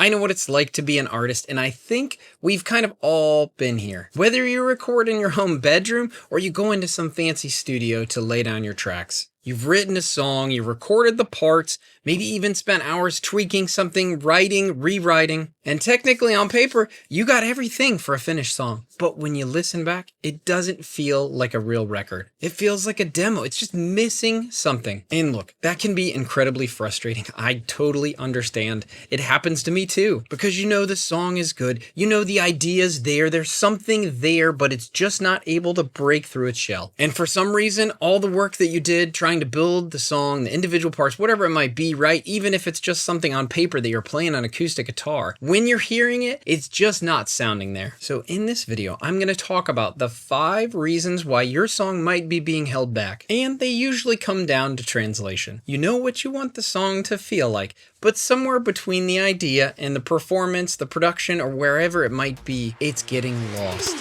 I know what it's like to be an artist, and I think we've kind of all been here. Whether you record in your home bedroom or you go into some fancy studio to lay down your tracks. You've written a song, you've recorded the parts, maybe even spent hours tweaking something, writing, rewriting, and technically on paper, you got everything for a finished song. But when you listen back, it doesn't feel like a real record. It feels like a demo. It's just missing something. And look, that can be incredibly frustrating. I totally understand. It happens to me too, because you know the song is good, you know the idea's there, there's something there, but it's just not able to break through its shell. And for some reason, all the work that you did trying to build the song, the individual parts, whatever it might be, right? Even if it's just something on paper that you're playing on acoustic guitar, when you're hearing it, it's just not sounding there. So in this video, I'm going to talk about the 5 reasons why your song might be being held back. And they usually come down to translation. You know what you want the song to feel like, but somewhere between the idea and the performance, the production, or wherever it might be, it's getting lost.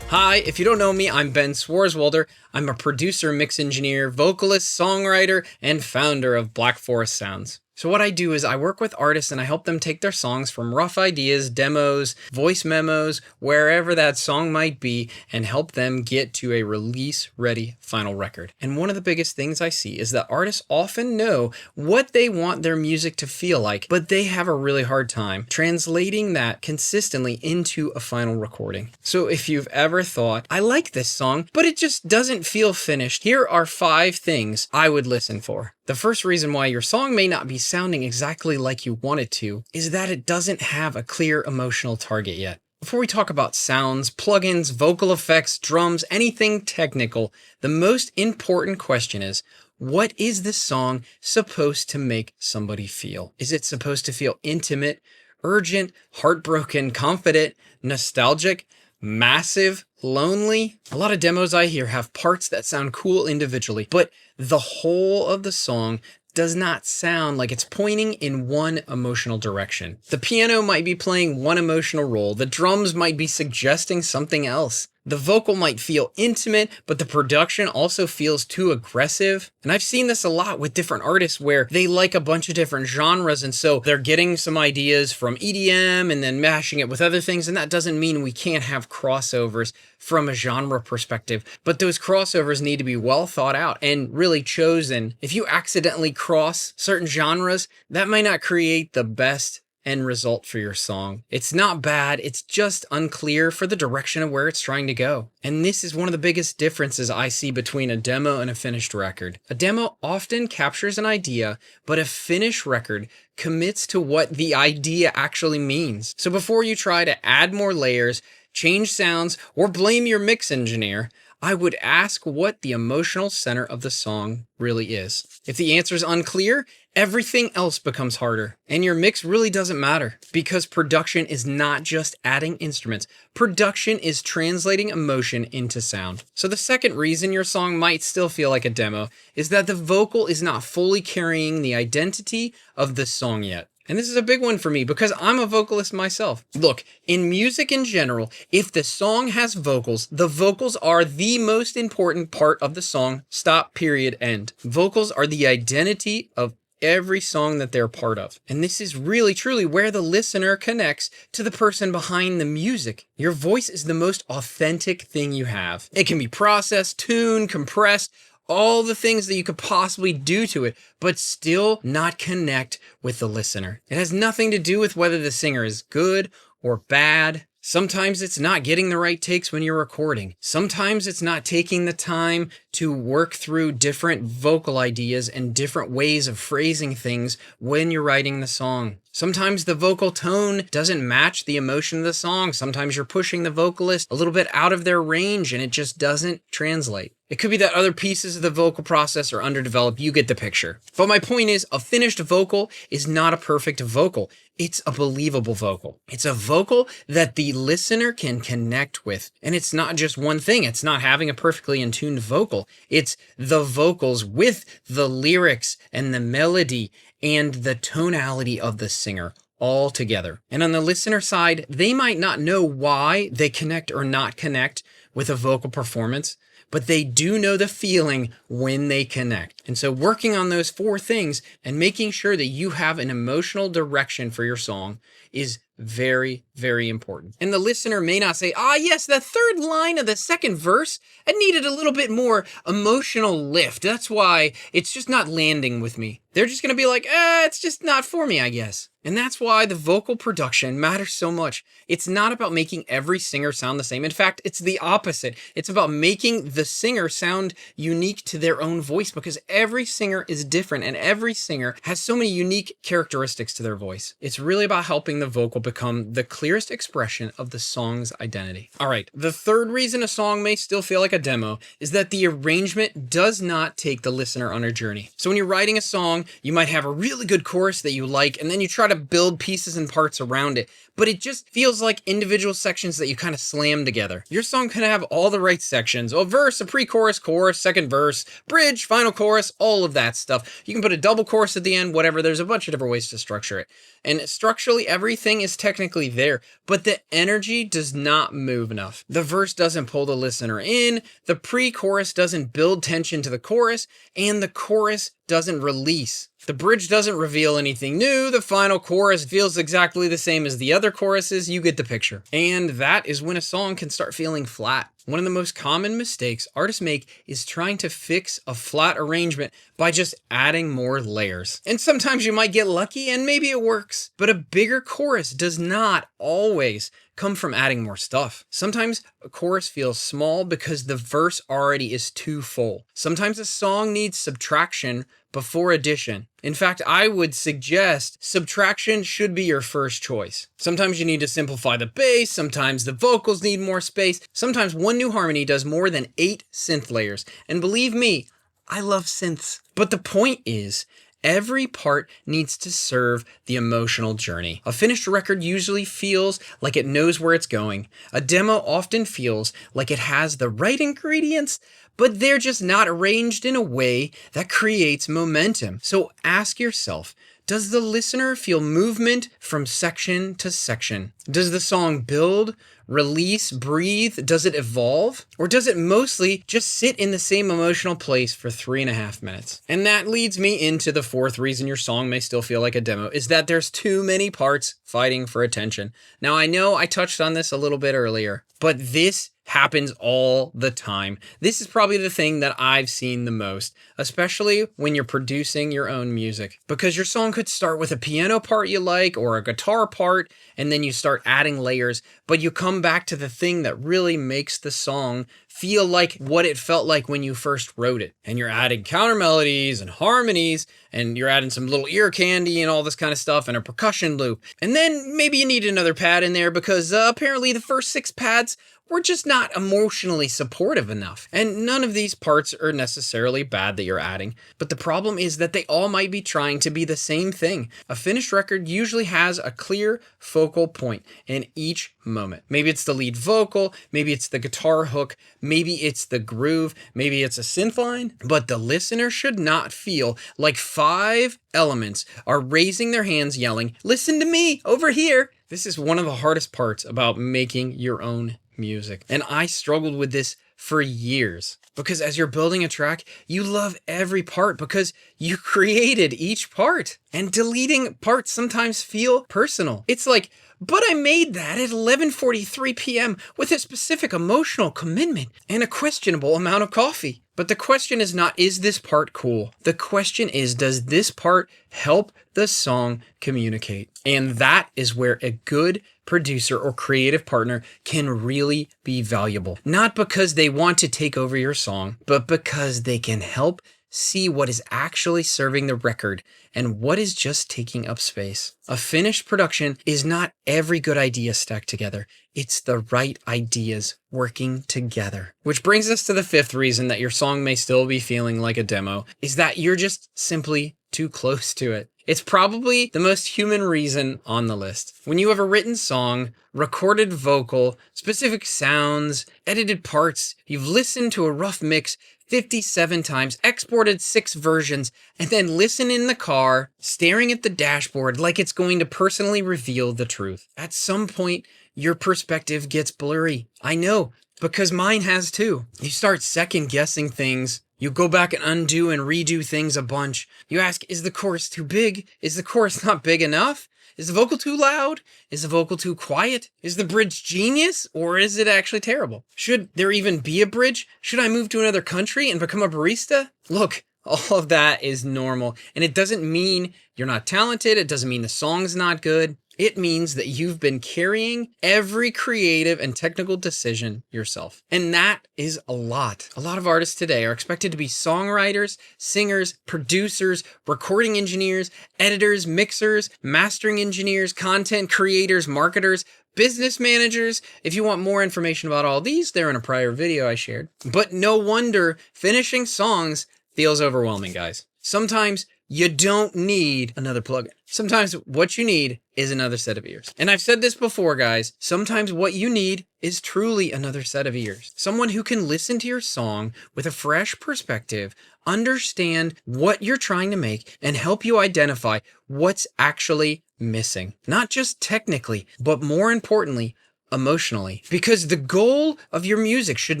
Hi, if you don't know me, I'm Ben Swarzwalder. I'm a producer, mix engineer, vocalist, songwriter, and founder of Black Forest Sounds. So what I do is I work with artists and I help them take their songs from rough ideas, demos, voice memos, wherever that song might be, and help them get to a release-ready final record. And one of the biggest things I see is that artists often know what they want their music to feel like, but they have a really hard time translating that consistently into a final recording. So if you've ever thought, I like this song, but it just doesn't feel finished, here are 5 things I would listen for. The first reason why your song may not be sounding exactly like you want it to is that it doesn't have a clear emotional target yet. Before we talk about sounds, plugins, vocal effects, drums, anything technical, the most important question is, what is this song supposed to make somebody feel? Is it supposed to feel intimate, urgent, heartbroken, confident, nostalgic, massive, lonely? A lot of demos I hear have parts that sound cool individually, but the whole of the song does not sound like it's pointing in one emotional direction. The piano might be playing one emotional role. The drums might be suggesting something else. The vocal might feel intimate, but the production also feels too aggressive. And I've seen this a lot with different artists where they like a bunch of different genres, and so they're getting some ideas from EDM and then mashing it with other things, and that doesn't mean we can't have crossovers from a genre perspective, but those crossovers need to be well thought out and really chosen. If you accidentally cross certain genres, that might not create the best end result for your song. It's not bad, it's just unclear for the direction of where it's trying to go. And this is one of the biggest differences I see between a demo and a finished record. A demo often captures an idea, but a finished record commits to what the idea actually means. So before you try to add more layers, change sounds, or blame your mix engineer, I would ask what the emotional center of the song really is. If the answer is unclear, everything else becomes harder, and your mix really doesn't matter, because production is not just adding instruments. Production is translating emotion into sound. So the second reason your song might still feel like a demo is that the vocal is not fully carrying the identity of the song yet. And this is a big one for me because I'm a vocalist myself. Look, in music in general, if the song has vocals, the vocals are the most important part of the song. Stop, period, end. Vocals are the identity of every song that they're part of. And this is really, truly where the listener connects to the person behind the music. Your voice is the most authentic thing you have. It can be processed, tuned, compressed, all the things that you could possibly do to it, but still not connect with the listener. It has nothing to do with whether the singer is good or bad. Sometimes it's not getting the right takes when you're recording. Sometimes it's not taking the time to work through different vocal ideas and different ways of phrasing things when you're writing the song. Sometimes the vocal tone doesn't match the emotion of the song. Sometimes you're pushing the vocalist a little bit out of their range and it just doesn't translate. It could be that other pieces of the vocal process are underdeveloped. You get the picture. But my point is, a finished vocal is not a perfect vocal. It's a believable vocal. It's a vocal that the listener can connect with. And it's not just one thing. It's not having a perfectly in tuned vocal. It's the vocals with the lyrics and the melody and the tonality of the singer all together. And on the listener side, they might not know why they connect or not connect with a vocal performance, but they do know the feeling when they connect. And so working on those 4 things and making sure that you have an emotional direction for your song is very, very important. And the listener may not say, yes, the 3rd line of the 2nd verse, it needed a little bit more emotional lift. That's why it's just not landing with me. They're just going to be like, it's just not for me, I guess. And that's why the vocal production matters so much. It's not about making every singer sound the same. In fact, it's the opposite. It's about making the singer sound unique to their own voice, because every singer is different and every singer has so many unique characteristics to their voice. It's really about helping the vocal become the clearest expression of the song's identity. All right, the 3rd reason a song may still feel like a demo is that the arrangement does not take the listener on a journey. So when you're writing a song, you might have a really good chorus that you like, and then you try to build pieces and parts around it, but it just feels like individual sections that you kind of slam together. Your song can have all the right sections: a verse, a pre-chorus, chorus, 2nd verse, bridge, final chorus, all of that stuff. You can put a double chorus at the end, whatever. There's a bunch of different ways to structure it. And structurally, everything is technically there, but the energy does not move enough. The verse doesn't pull the listener in, the pre-chorus doesn't build tension to the chorus, and the chorus doesn't release. The bridge doesn't reveal anything new, the final chorus feels exactly the same as the other choruses. You get the picture. And that is when a song can start feeling flat. One of the most common mistakes artists make is trying to fix a flat arrangement by just adding more layers. And sometimes you might get lucky and maybe it works, but a bigger chorus does not always come from adding more stuff. Sometimes a chorus feels small because the verse already is too full. Sometimes a song needs subtraction before addition. In fact, I would suggest subtraction should be your first choice. Sometimes you need to simplify the bass, sometimes the vocals need more space, sometimes one new harmony does more than 8 synth layers. And believe me, I love synths. But the point is, every part needs to serve the emotional journey. A finished record usually feels like it knows where it's going. A demo often feels like it has the right ingredients, but they're just not arranged in a way that creates momentum. So ask yourself, does the listener feel movement from section to section? Does the song build, release, breathe? Does it evolve? Or does it mostly just sit in the same emotional place for 3.5 minutes? And that leads me into the 4th reason your song may still feel like a demo, is that there's too many parts fighting for attention. Now, I know I touched on this a little bit earlier, but this happens all the time. This is probably the thing that I've seen the most, especially when you're producing your own music, because your song could start with a piano part you like or a guitar part, and then you start adding layers, but you come back to the thing that really makes the song feel like what it felt like when you first wrote it. And you're adding counter melodies and harmonies, and you're adding some little ear candy and all this kind of stuff, and a percussion loop. And then maybe you need another pad in there because apparently the first 6 pads were just not emotionally supportive enough. And none of these parts are necessarily bad that you're adding, but the problem is that they all might be trying to be the same thing. A finished record usually has a clear focal point in each moment. Maybe it's the lead vocal, maybe it's the guitar hook, maybe it's the groove, maybe it's a synth line, but the listener should not feel like 5 elements are raising their hands yelling, "Listen to me over here." This is one of the hardest parts about making your own music. And I struggled with this for years, because as you're building a track, you love every part because you created each part, and deleting parts sometimes feel personal. It's like, but I made that at 11:43 p.m. with a specific emotional commitment and a questionable amount of coffee. But the question is not, is this part cool? The question is, does this part help the song communicate? And that is where a good producer or creative partner can really be valuable. Not because they want to take over your song, but because they can help see what is actually serving the record and what is just taking up space. A finished production is not every good idea stacked together. It's the right ideas working together. Which brings us to the 5th reason that your song may still be feeling like a demo, is that you're just simply too close to it. It's probably the most human reason on the list. When you have a written song, recorded vocal, specific sounds, edited parts, you've listened to a rough mix 57 times, exported 6 versions, and then listen in the car, staring at the dashboard like it's going to personally reveal the truth. At some point, your perspective gets blurry. I know, because mine has too. You start second guessing things. You go back and undo and redo things a bunch. You ask, is the chorus too big? Is the chorus not big enough? Is the vocal too loud? Is the vocal too quiet? Is the bridge genius, or is it actually terrible? Should there even be a bridge? Should I move to another country and become a barista? Look, all of that is normal, and it doesn't mean you're not talented. It doesn't mean the song's not good. It means that you've been carrying every creative and technical decision yourself. And that is a lot. A lot of artists today are expected to be songwriters, singers, producers, recording engineers, editors, mixers, mastering engineers, content creators, marketers, business managers. If you want more information about all these, they're in a prior video I shared. But no wonder finishing songs feels overwhelming, guys. Sometimes you don't need another plugin. Sometimes what you need is another set of ears. And I've said this before, guys. Sometimes what you need is truly another set of ears. Someone who can listen to your song with a fresh perspective, understand what you're trying to make, and help you identify what's actually missing. Not just technically, but more importantly, emotionally. Because the goal of your music should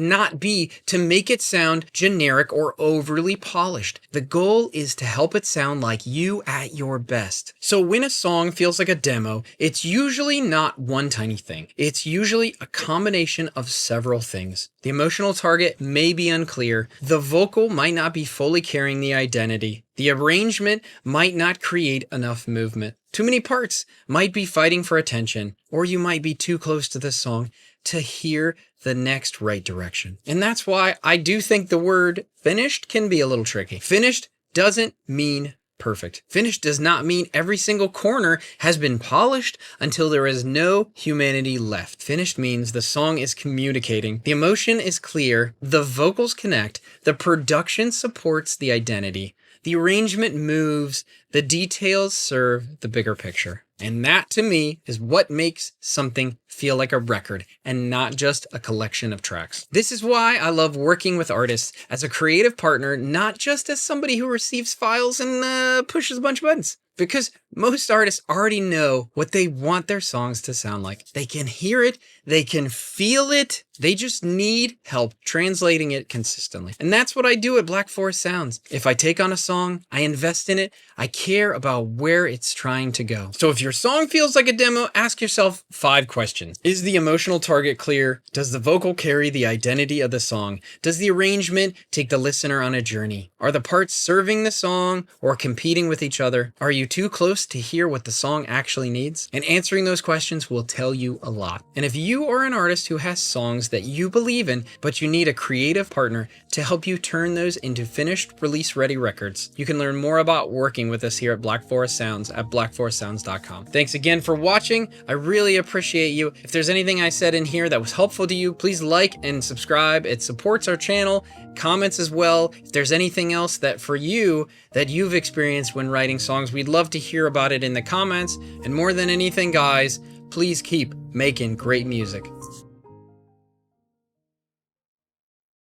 not be to make it sound generic or overly polished. The goal is to help it sound like you at your best. So when a song feels like a demo, it's usually not one tiny thing. It's usually a combination of several things. The emotional target may be unclear. The vocal might not be fully carrying the identity. The arrangement might not create enough movement. Too many parts might be fighting for attention, or you might be too close to the song to hear the next right direction. And that's why I do think the word finished can be a little tricky. Finished doesn't mean perfect. Finished does not mean every single corner has been polished until there is no humanity left. Finished means the song is communicating, the emotion is clear, the vocals connect, the production supports the identity, the arrangement moves, the details serve the bigger picture. And that, to me, is what makes something feel like a record and not just a collection of tracks. This is why I love working with artists as a creative partner, not just as somebody who receives files and pushes a bunch of buttons. Because most artists already know what they want their songs to sound like. They can hear it, they can feel it, they just need help translating it consistently. And that's what I do at Black Forest Sounds. If I take on a song, I invest in it, I care about where it's trying to go. So if your song feels like a demo, ask yourself 5 questions. Is the emotional target clear? Does the vocal carry the identity of the song? Does the arrangement take the listener on a journey? Are the parts serving the song or competing with each other? Are you too close to hear what the song actually needs? And answering those questions will tell you a lot. And if you are an artist who has songs that you believe in, but you need a creative partner to help you turn those into finished, release-ready records, you can learn more about working with us here at Black Forest Sounds at blackforestsounds.com. Thanks again for watching. I really appreciate you. If there's anything I said in here that was helpful to you, please like and subscribe. It supports our channel. Comments as well. If there's anything else that for you that you've experienced when writing songs, we'd love to hear about it in the comments. And more than anything, guys, please keep making great music.